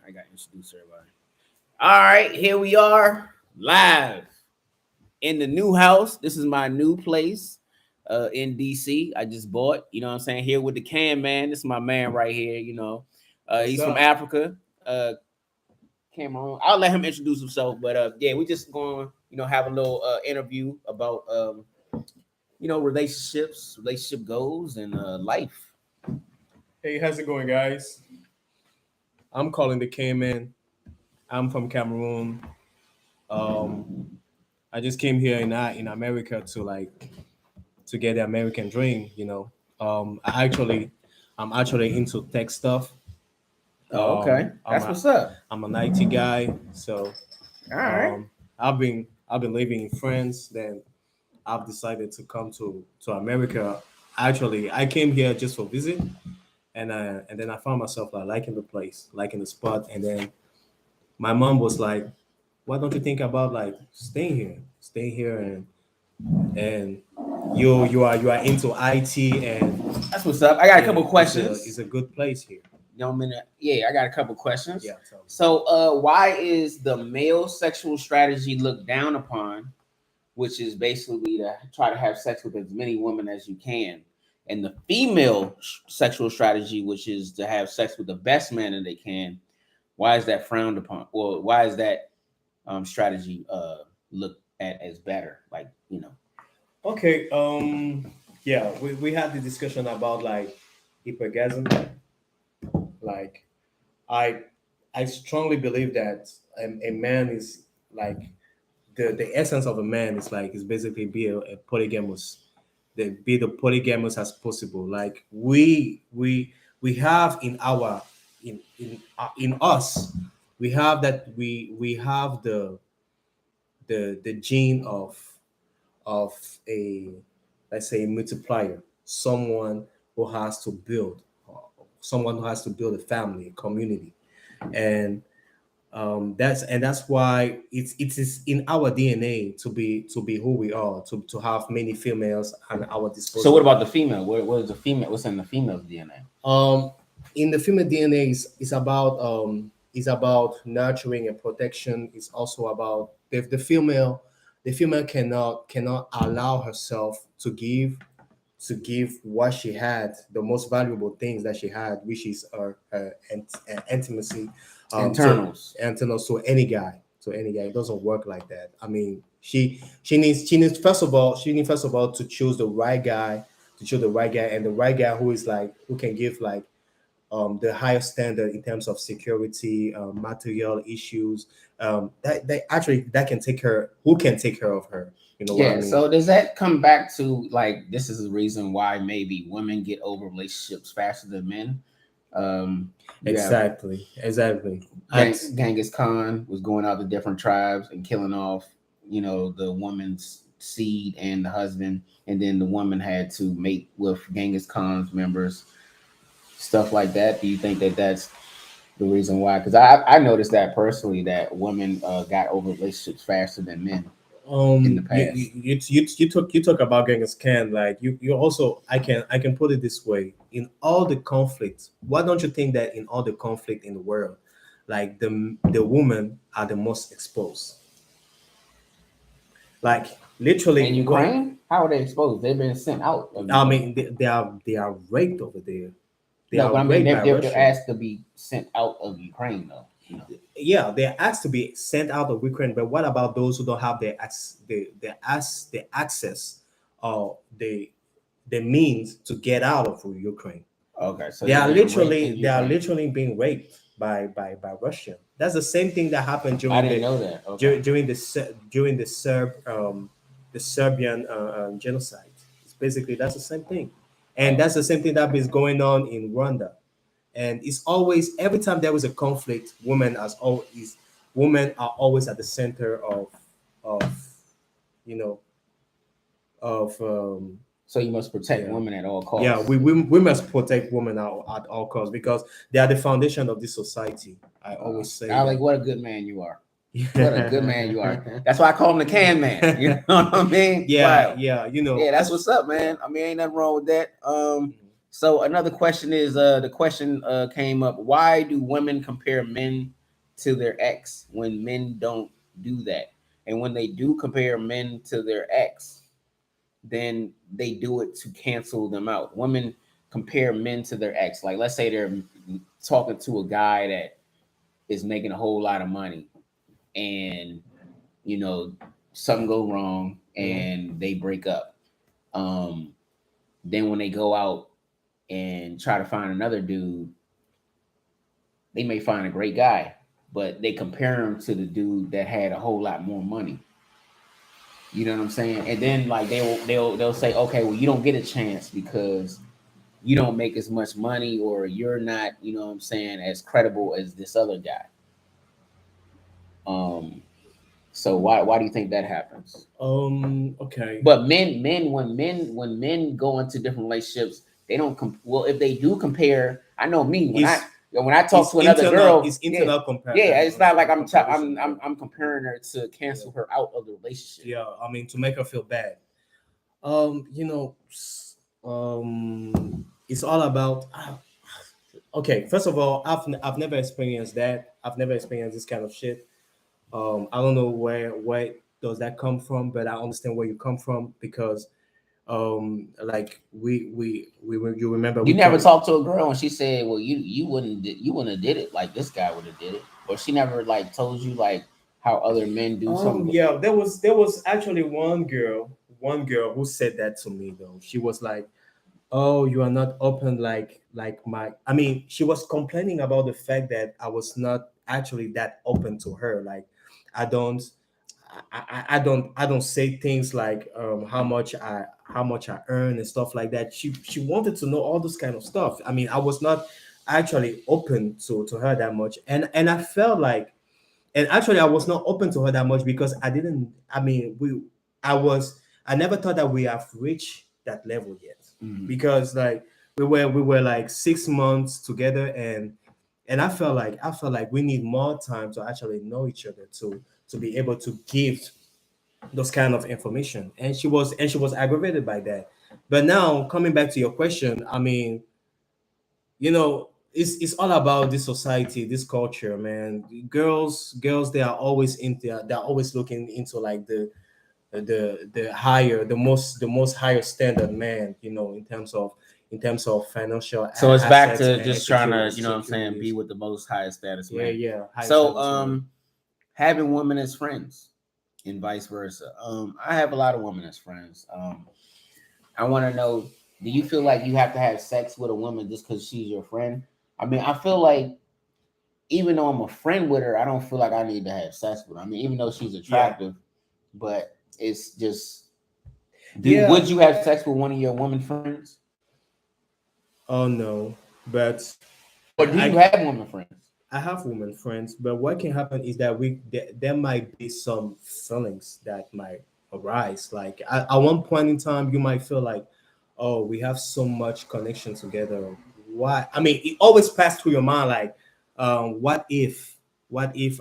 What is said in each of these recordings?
I got to introduce everybody. All right, here we are live in the new house. This is my new place in DC. I just bought, you know what I'm saying, here with the CanMan. This is my man right here, you know. What's He's from up? Africa, Cameroon. I'll let him introduce himself, but yeah, we just going, have a little interview about relationships, relationship goals and life. Hey, how's it going, guys? I'm calling the CanMan. I'm from Cameroon. Um, I just came here in America to get the American dream. I'm actually into tech stuff. Oh, okay. I'm That's a what's up. I'm an IT guy, so All right. um, I've been living in France. Then I've decided to come to America. Actually, I came here just for visit, and then I found myself like liking the place, liking the spot, and then my mom was like, "Why don't you think about like staying here, and you are into IT, and That's what's up. I got a couple it's questions. a good place here." Yeah, I got a couple questions. Yeah, tell me. So, why is the male sexual strategy looked down upon, which is basically to try to have sex with as many women as you can, and the female sexual strategy, which is to have sex with the best man that they can, why is that frowned upon? Well, why is that strategy looked at as better? Okay. Yeah, we had the discussion about like hypergasm. Like, I I strongly believe that a man is like the essence of a man is basically be a polygamous, be the polygamous as possible. Like we have in our in us, we have that we have the gene of a, let's say, a multiplier, someone who has to build, someone who has to build a family, a community, and that's why it is in our DNA to be who we are, to have many females at our So, what disposal. about the female? What is the female? What's in the female's DNA? In the female DNA is about nurturing and protection. It's also about the female cannot allow herself to give what she had, the most valuable things that she had, which is her intimacy, to Internals. internal, to any guy. To any guy, it doesn't work like that. I mean, she needs first of all to choose the right guy, and the right guy who can give like the highest standard in terms of security, material issues. That can take her, who can take care of her. You know what I Yeah, mean? so does that come back to like this is the reason why maybe women get over relationships faster than men? You have Exactly. At Genghis Khan was going out to different tribes and killing off, the woman's seed and the husband, and then the woman had to mate with Genghis Khan's members, stuff like that. Do you think that that's the reason why? Because I noticed that personally that women got over relationships faster than men in the you past. talk about Genghis Khan, like you also, I can put it this way: in all the conflict, why don't you think that in all the conflict in the world, like the women are the most exposed, like In literally what Ukraine, how are they exposed? They've been sent out of I Ukraine. mean, they are raped over there. They No, are but I mean raped they're, by they're, they're Russia. asked to be sent out of Ukraine, though. Yeah, they're asked to be sent out of Ukraine, but what about those who don't have the access or the means to get out of Ukraine? Okay, so They they're are being raped literally in they are Ukraine. literally being raped by Russia. That's the same thing that happened I during didn't the know that. Okay. during the Serbian genocide. It's basically that's the same thing, and Oh, that's the same thing that is going on in Rwanda. And it's always, every time there was a conflict, women are always at the center of you know of so you must protect yeah. women at all Yeah, costs. we must protect women at all costs, because they are the foundation of this society. I always say Alec, that. what a good man you are. What a good man you are. That's why I call him the can man. You know what I mean? Yeah, Wow. yeah, Yeah, that's as what's up, man. I mean, ain't nothing wrong with that. So another question is the question came up, why do women compare men to their ex when men don't do that. And when they do compare men to their ex, then they do it to cancel them out. Women compare men to their ex. Like, let's say they're talking to a guy that is making a whole lot of money, and you know something go wrong Mhm. and they break up. Um, then when they go out and try to find another dude, they may find a great guy, but they compare him to the dude that had a whole lot more money. You know what I'm saying? And then like they'll say, okay, well you don't get a chance because you don't make as much money or you're not, you know what I'm saying, as credible as this other guy. Um, so why do you think that happens? Okay. But when men go into different relationships, they don't well if they do compare. I know me It's when I talk to another girl, it's yeah, internal yeah, it's not like comparison. Yeah. I'm comparing her to Yeah. cancel her out of the relationship. Yeah. I mean, to make her feel bad. You know, it's all about. Okay, first of all, I've never experienced that. I've never experienced this kind of shit. I don't know where does that come from, but I understand where you come from because like you remember You we never talked. talked to a girl and she said, "Well, you wouldn't have did it like this guy would have did it," or she never like told you like how other men do something. Yeah, there was actually one girl who said that to me though. She was like, "Oh, you are not open like my." I mean, she was complaining about the fact that I was not actually that open to her. Like, I don't, I don't say things like how much I earn and stuff like that. She wanted to know all this kind of stuff. I mean, I was not actually open to her that much, and I felt like, and actually I was not open to her that much because I didn't. I mean, I never thought that we have reached that level yet Mhm. because like we were like 6 months together, and I felt like we need more time to actually know each other to be able to give those kind of information, and she was aggravated by that. But now coming back to your question, I mean, it's all about this society, this culture, man. Girls, they are always they're always looking into like the higher, the most higher standard man, in terms of financial So it's back assets to and just trying to, you know what I'm saying, be securities. with the most highest status Yeah, man. yeah, higher So status man. having women as friends and vice versa. I have a lot of women as friends. I want to know, do you feel like you have to have sex with a woman just because she's your friend? I mean, I feel like even though I'm a friend with her, I don't feel like I need to have sex with her. I mean, even though she's Yeah, attractive, but it's just, yeah. would you have sex with one of your women friends, Oh no, but or do you I have women friends? I have women friends, but what can happen is that there might be some feelings that might arise. Like at one point in time, you might feel like, oh, we have so much connection together. Why? I mean, it always passed through your mind like, what if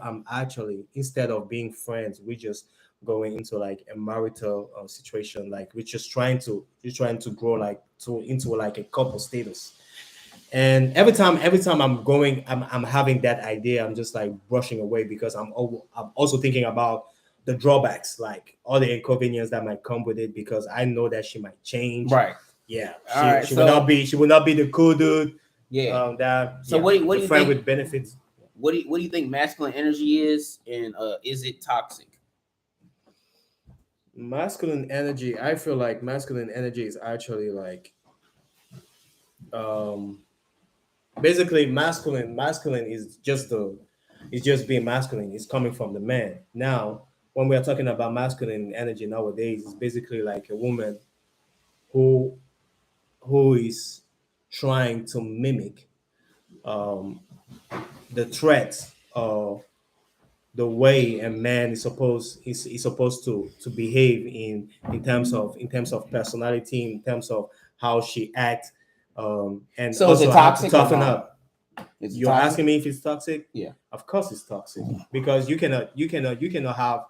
I'm actually, instead of being friends, we just going into like a marital situation, like we're trying to grow like to into like a couple status. And every time I'm having that idea, I'm just like brushing away because I'm also thinking about the drawbacks, like all the inconvenience that might come with it, because I know that she might change. Right. Yeah, All she right. she will not So be she will not be the cool dude. yeah. That So yeah, what the do you friend think? with benefits. What do you think masculine energy is, and is it toxic? Masculine energy. I feel like masculine energy is actually like um basically masculine is just being masculine. It's coming from the man. Now when we are talking about masculine energy nowadays, it's basically like a woman who who is trying to mimic um the threats of the way a man is supposed to behave in terms of personality, in terms of how she acts, and So is it also have to toxic or toughen no? up. Is it You're toxic? asking me if it's toxic? Yeah. Of course it's toxic because you cannot have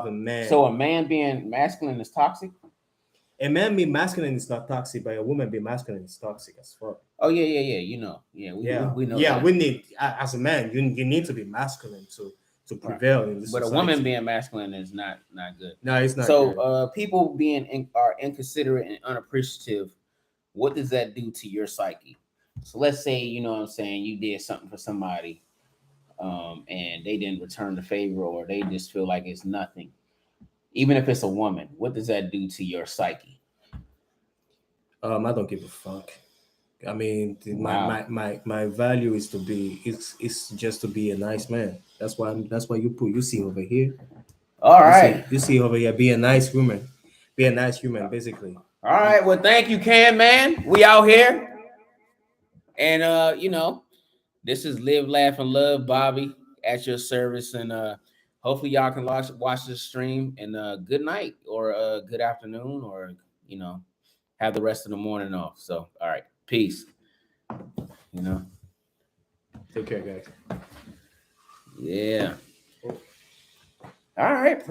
a So man. a man being masculine is toxic. a man being masculine is not toxic, but a woman being masculine is toxic as fuck. Oh yeah. You know, yeah, Yeah, we know yeah. that. We need as a man, you need to be masculine to Right. prevail in this But a woman society. being masculine is not good. No, it's not So good. people are inconsiderate and unappreciative. What does that do to your psyche? So let's say, you know what I'm saying, you did something for somebody, and they didn't return the favor, or they just feel like it's nothing. Even if it's a woman, what does that do to your psyche? I don't give a fuck. I mean, Wow. my value is to be it's just to be a nice man. That's why you see over here. All right. You see over here, be a nice woman, be a nice human, basically. All right. Well, thank you, CanMan. We out here. And this is Live, Laugh, and Love, Bobby, at your service. And hopefully y'all can watch this stream. And good night, or good afternoon, or you know, have the rest of the morning off. So all right. Peace. You know. Take care, guys. Yeah. All right.